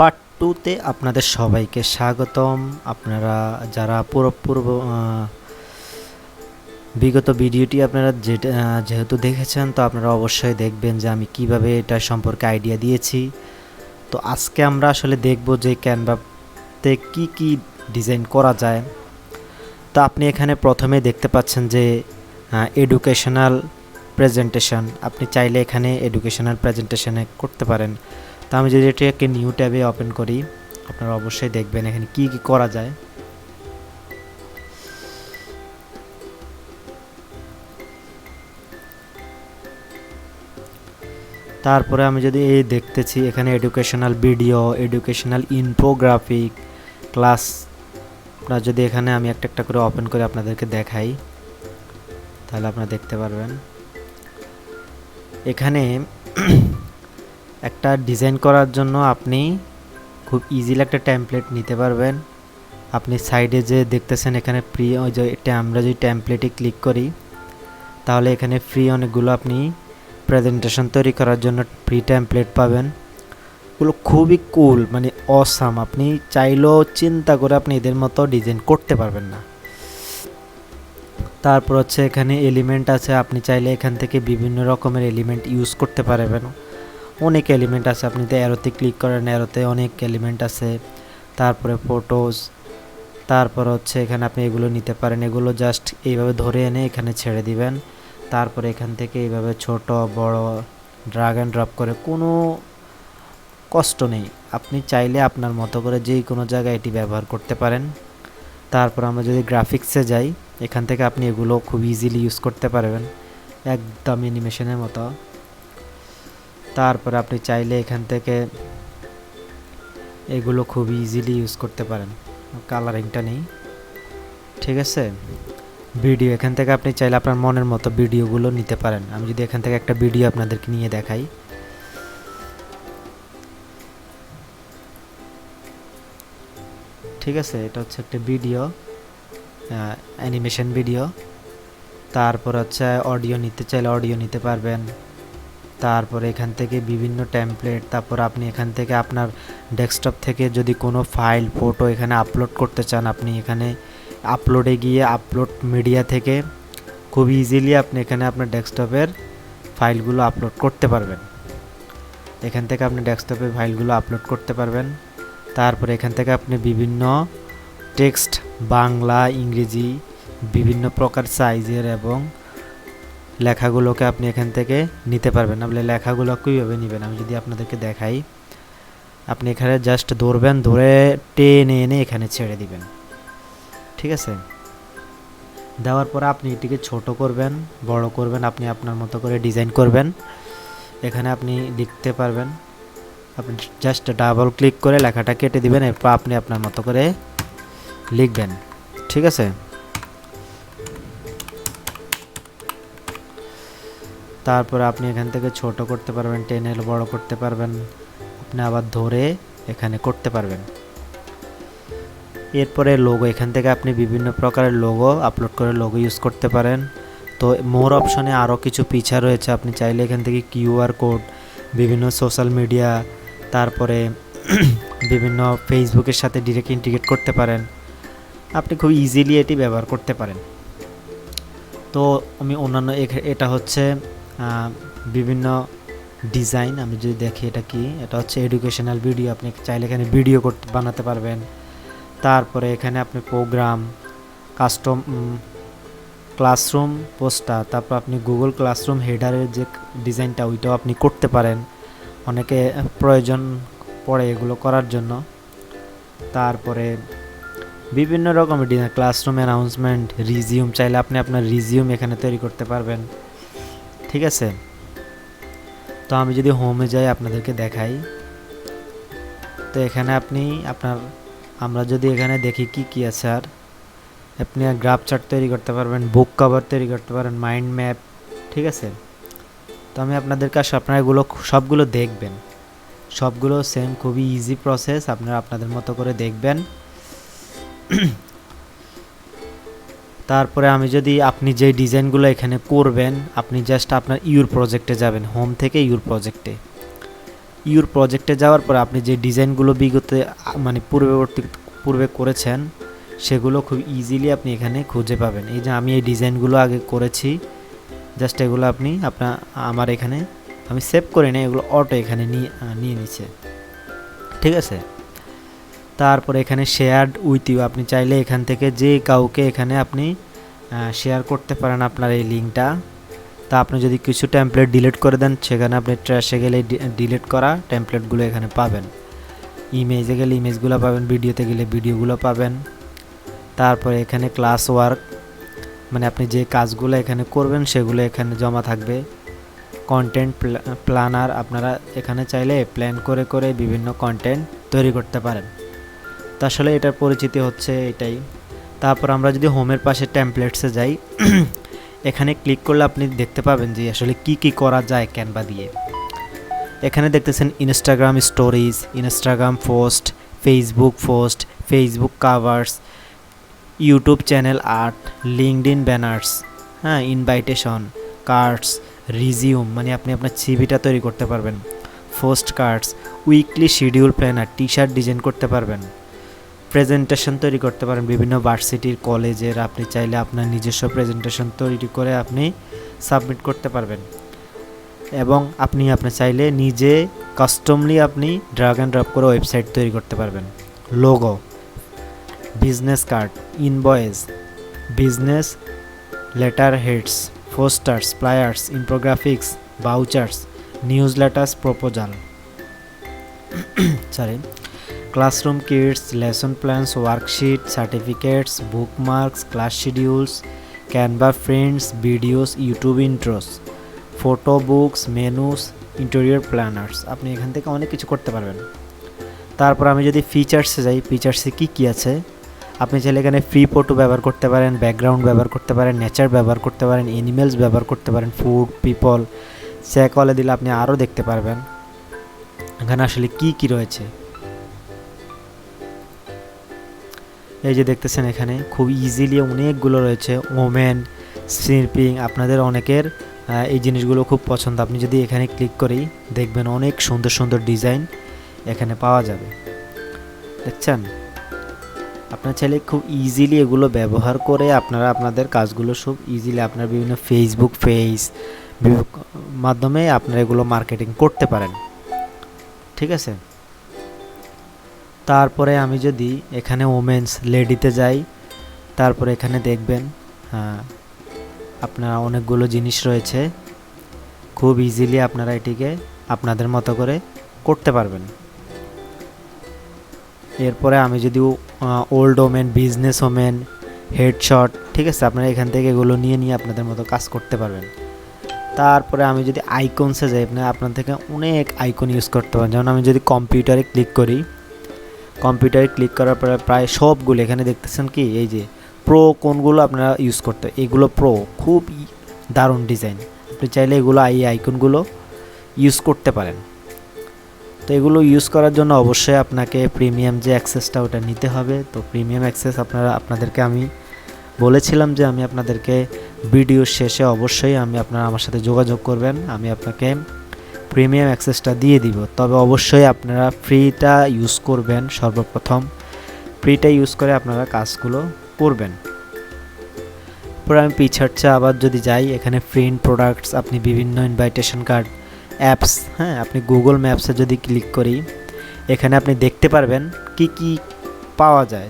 Part 2 তে আপনাদের সবাইকে স্বাগতম। আপনারা যারা বিগত ভিডিওটি আপনারা যেহেতু দেখেছেন, তো আপনারা অবশ্যই দেখবেন যে আমি কিভাবে এটা সম্পর্কে আইডিয়া দিয়েছি। তো আজকে আমরা আসলে দেখব যে ক্যানভাতে কি ডিজাইন করা যায়। তো আপনি এখানে প্রথমে দেখতে পাচ্ছেন যে এডুকেশনাল প্রেজেন্টেশন। আপনি চাইলে এখানে এডুকেশনাল প্রেজেন্টেশনে করতে পারেন। তো আমি যদি এটাকে নিউ ট্যাবে ওপেন করি, আপনারা অবশ্যই দেখবেন এখানে কি করা যায়। তারপরে আমি যদি এই দেখতেছি এখানে educational video, educational infographic, class. আপনারা যদি এখানে আমি একটা একটা করে ওপেন করে আপনাদেরকে দেখাই, তাহলে আপনারা দেখতে পারবেন এখানে একটা ডিজাইন করার জন্য আপনি খুব ইজিলি একটা টেমপ্লেট নিতে পারবেন। আপনি সাইডে যে দেখতেছেন এখানে ফ্রি, ওই যে আমরা যদি টেমপ্লেটে ক্লিক করি, তাহলে এখানে ফ্রি অনেকগুলো আপনি প্রেজেন্টেশন তৈরি করার জন্য ফ্রি টেমপ্লেট পাবেন। এগুলো খুবই কুল, মানে অসাম। আপনি চাইলেও চিন্তা করে আপনি এদের মতো ডিজাইন করতে পারবেন না। তারপর হচ্ছে এখানে এলিমেন্ট আছে, আপনি চাইলে এখান থেকে বিভিন্ন রকমের এলিমেন্ট ইউজ করতে পারবেন। অনেক এলিমেন্ট আছে, আপনি তো অ্যারোতে ক্লিক করেন, অ্যারোতে অনেক এলিমেন্ট আছে। তারপরে ফটোজ, তারপর হচ্ছে এখানে আপনি এগুলো নিতে পারেন। এগুলো জাস্ট এইভাবে ধরে এনে এখানে ছেড়ে দিবেন। তারপরে এখান থেকে এইভাবে ছোট বড় ড্রাগ অ্যান্ড ড্রপ করে কোনো কষ্ট নেই। আপনি চাইলে আপনার মতো করে যে কোনো জায়গায় এটি ব্যবহার করতে পারেন। তারপর আমরা যদি গ্রাফিক্সে যাই, এখান থেকে আপনি এগুলো খুব ইজিলি ইউজ করতে পারবেন, একদম অ্যানিমেশনের মতো। তারপরে আপনি চাইলে এখান থেকে এগুলো খুব ইজিলি ইউজ করতে পারেন। কালারিংটা নেই, ঠিক আছে। ভিডিও, এখান থেকে আপনি চাইলে আপনার মনের মতো ভিডিওগুলো নিতে পারেন। আমি যদি এখান থেকে একটা ভিডিও আপনাদেরকে নিয়ে দেখাই, ঠিক আছে। এটা হচ্ছে একটা ভিডিও, অ্যানিমেশন ভিডিও। তারপর হচ্ছে অডিও নিতে চাইলে অডিও নিতে পারবেন। তারপরে এখান থেকে বিভিন্ন টেমপ্লেট। তারপর আপনি এখান থেকে আপনার ডেস্কটপ থেকে যদি কোনো ফাইল ফটো এখানে আপলোড করতে চান, আপনি এখানে আপলোডে গিয়ে আপলোড মিডিয়া থেকে খুব ইজিলি আপনি এখানে আপনার ডেস্কটপের ফাইলগুলো আপলোড করতে পারবেন। এখান থেকে আপনি ডেস্কটপের ফাইলগুলো আপলোড করতে পারবেন। তারপরে এখান থেকে আপনি বিভিন্ন টেক্সট, বাংলা, ইংরেজি, বিভিন্ন প্রকার সাইজের এবং লেখাগুলোকে আপনি এখান থেকে নিতে পারবেন। আপনি লেখাগুলো কীভাবে নেবেন আমি যদি আপনাদেরকে দেখাই, আপনি এখানে জাস্ট ধরবেন, ধরে টেনে এনে এখানে ছেড়ে দিবেন, ঠিক আছে। দেওয়ার পরে আপনি এটিকে ছোট করবেন, বড় করবেন, আপনি আপনার মতো করে ডিজাইন করবেন। এখানে আপনি লিখতে পারবেন, আপনি জাস্ট ডাবল ক্লিক করে লেখাটা কেটে দিবেন, এরপর আপনি আপনার মতো করে লিখবেন, ঠিক আছে। তারপর আপনি এখান থেকে ছোট করতে পারবেন, টেনে বড় করতে পারবেন, আপনি আবার ধরে এখানে করতে পারবেন। এরপরে লোগো, এখান থেকে আপনি বিভিন্ন প্রকারের লোগো আপলোড করে লোগো ইউজ করতে পারেন। তো মোর অপশনে আরও কিছু ফিচার রয়েছে, আপনি চাইলে এখান থেকে কিউআর কোড, বিভিন্ন সোশ্যাল মিডিয়া, তারপরে বিভিন্ন ফেসবুকের সাথে ডিরেক্ট ইন্টিগ্রেট করতে পারেন। আপনি খুব ইজিলি এটি ব্যবহার করতে পারেন। তো আমি অন্যান্য এটা হচ্ছে বিভিন্ন ডিজাইন। আমি যদি দেখি এটা কি, এটা হচ্ছে এডুকেশনাল ভিডিও। আপনি চাইলে এখানে ভিডিও বানাতে পারবেন। তারপরে এখানে আপনি প্রোগ্রাম, কাস্টম ক্লাসরুম পোস্টার, তারপর আপনি গুগল ক্লাসরুম হেডারের যে ডিজাইনটা ওইটাও আপনি করতে পারেন, অনেকে প্রয়োজন পড়ে এগুলো করার জন্য। তারপরে বিভিন্ন রকমের ডিজাইন, ক্লাসরুম অ্যানাউন্সমেন্ট, রিজিউম, চাইলে আপনি আপনার রিজিউম এখানে তৈরি করতে পারবেন, ঠিক আছে। তো আমি যদি হোমে যাই আপনাদেরকে দেখাই, তো এখানে আপনি আমরা যদি এখানে দেখি কি আছে, আর আপনি গ্রাফ চার্ট তৈরি করতে পারবেন, বুক কভার তৈরি করতে পারেন, মাইন্ড ম্যাপ, ঠিক আছে। তো আমি আপনাদের কাছে আপনারা এগুলো সবগুলো দেখবেন, সবগুলো সেম, খুবই ইজি প্রসেস। আপনারা আপনাদের মতো করে দেখবেন। তারপরে আমি যদি আপনি যে ডিজাইনগুলো এখানে করবেন, আপনি জাস্ট আপনার ইউর প্রজেক্টে যাবেন, হোম থেকে ইউর প্রজেক্টে। ইউর প্রজেক্টে যাওয়ার পর আপনি যে ডিজাইনগুলো বিগত মানে পূর্বে করেছেন সেগুলো খুব ইজিলি আপনি এখানে খুঁজে পাবেন। এই যে আমি এই ডিজাইনগুলো আগে করেছি, জাস্ট এগুলো আপনি আমার এখানে আমি সেভ করে নিই, এগুলো অটো এখানে নিয়ে নিচ্ছে, ঠিক আছে। তারপরে এখানে শেয়ারড উইথ ইউ, আপনি চাইলে এখান থেকে যে কাউকে এখানে আপনি শেয়ার করতে পারেন আপনার এই লিঙ্কটা। তা আপনি যদি কিছু টেমপ্লেট ডিলিট করে দেন, সেখানে আপনি ট্র্যাশে গেলে ডিলিট করা টেমপ্লেটগুলো এখানে পাবেন, ইমেজে গেলে ইমেজগুলো পাবেন, ভিডিওতে গেলে ভিডিওগুলো পাবেন। তারপরে এখানে ক্লাস ওয়ার্ক, মানে আপনি যে কাজগুলো এখানে করবেন সেগুলো এখানে জমা থাকবে। কন্টেন্ট প্ল্যানার, আপনারা এখানে চাইলে প্ল্যান করে করে বিভিন্ন কন্টেন্ট তৈরি করতে পারেন। তো আসলে এটার পরিচিতি হচ্ছে এটাই। তারপর আমরা যদি হোমের পাশে টেমপ্লেটসে যাই, এখানে ক্লিক করলে আপনি দেখতে পাবেন যে আসলে কি কি করা যায় ক্যানভা দিয়ে। এখানে দেখতেছেন Instagram stories, Instagram post, Facebook covers, YouTube channel art, LinkedIn banners, হ্যাঁ, ইনভাইটেশন কার্ডস, রিজিউম, মানে আপনি আপনার সিভিটা তৈরি করতে পারবেন, post cards, weekly schedule planner, T shirt design করতে পারবেন, প্রেজেন্টেশন তৈরি করতে পারেন বিভিন্ন ভার্সিটির কলেজের। আপনি চাইলে আপনার নিজস্ব প্রেজেন্টেশন তৈরি করে আপনি সাবমিট করতে পারবেন, এবং আপনি চাইলে নিজে কাস্টমলি আপনি ড্র্যাগ অ্যান্ড ড্রপ করে ওয়েবসাইট তৈরি করতে পারবেন। Logo, business card, invoice, business letter heads, posters, flyers, infographics, vouchers, newsletters, proposal, sorry, classroom kits, lesson plans, worksheet, certificates, bookmarks, class schedules, Canva friends, videos, YouTube intros, photo books, menus, interior planners. আপনি এখান থেকে অনেক কিছু করতে পারবেন। তারপর আমি যদি ফিচার্সে যাই, ফিচার্সে কী আছে, আপনি চাইলে এখানে ফ্রি ফটো ব্যবহার করতে পারেন, ব্যাকগ্রাউন্ড ব্যবহার করতে পারেন, নেচার ব্যবহার করতে পারেন, অ্যানিমেলস ব্যবহার করতে পারেন, ফুড, পিপল, চেক অলে দিলে আপনি আরও দেখতে পারবেন এখানে আসলে কি কি রয়েছে। এই যে দেখতেছেন এখানে খুব ইজিলি অনেকগুলো রয়েছে। ওমেন স্লিপিং, আপনাদের অনেকের এই জিনিসগুলো খুব পছন্দ। আপনি যদি এখানে ক্লিক করি দেখবেন অনেক সুন্দর সুন্দর ডিজাইন এখানে পাওয়া যাবে, দেখছেন। আপনার চাইলে খুব ইজিলি এগুলো ব্যবহার করে আপনারা আপনাদের কাজগুলো সব ইজিলি আপনার বিভিন্ন ফেসবুক পেজ মাধ্যমে আপনারা এগুলো মার্কেটিং করতে পারেন, ঠিক আছে। তারপরে আমি যদি এখানে ওমেন্স লেডিতে যাই, তারপরে এখানে দেখবেন আপনারা অনেকগুলো জিনিস রয়েছে, খুব ইজিলি আপনারা এটিকে আপনাদের মতো করে করতে পারবেন। এরপরে আমি যদি old women, business women, headshot, ঠিক আছে, আপনারা এখান থেকে এগুলো নিয়ে আপনাদের মতো কাজ করতে পারবেন। তারপরে আমি যদি আইকনসে যাই, আপনার থেকে অনেক আইকন ইউজ করতে পারেন। যেমন আমি যদি কম্পিউটারে ক্লিক করি, কম্পিউটারে ক্লিক করার পরে প্রায় সবগুলো এখানে দেখতেছেন কি এই যে প্রো কোনগুলো আপনারা ইউজ করতে, এগুলো প্রো, খুব দারুণ ডিজাইন। আপনি চাইলে এগুলো এই আইকনগুলো ইউজ করতে পারেন। তো এগুলো ইউজ করার জন্য অবশ্যই আপনাকে প্রিমিয়াম যে অ্যাক্সেসটা ওটা নিতে হবে। তো প্রিমিয়াম অ্যাক্সেস আপনাদেরকে আমি বলেছিলাম যে আমি আপনাদেরকে ভিডিও শেষে অবশ্যই আপনারা আমার সাথে যোগাযোগ করবেন, আমি আপনাকে প্রিমিয়াম অ্যাক্সেসটা দিয়ে দিব। তবে অবশ্যই আপনারা ফ্রিটা ইউজ করবেন, সর্বপ্রথম ফ্রিটা ইউজ করে আপনারা কাজগুলো করবেন। পরে আমি পিছাচ্ছে আবার যদি যাই, এখানে প্রিন্ট প্রোডাক্টস, আপনি বিভিন্ন ইনভাইটেশন কার্ড, অ্যাপস, হ্যাঁ, আপনি গুগল ম্যাপসে যদি ক্লিক করি এখানে আপনি দেখতে পারবেন কি কি পাওয়া যায়।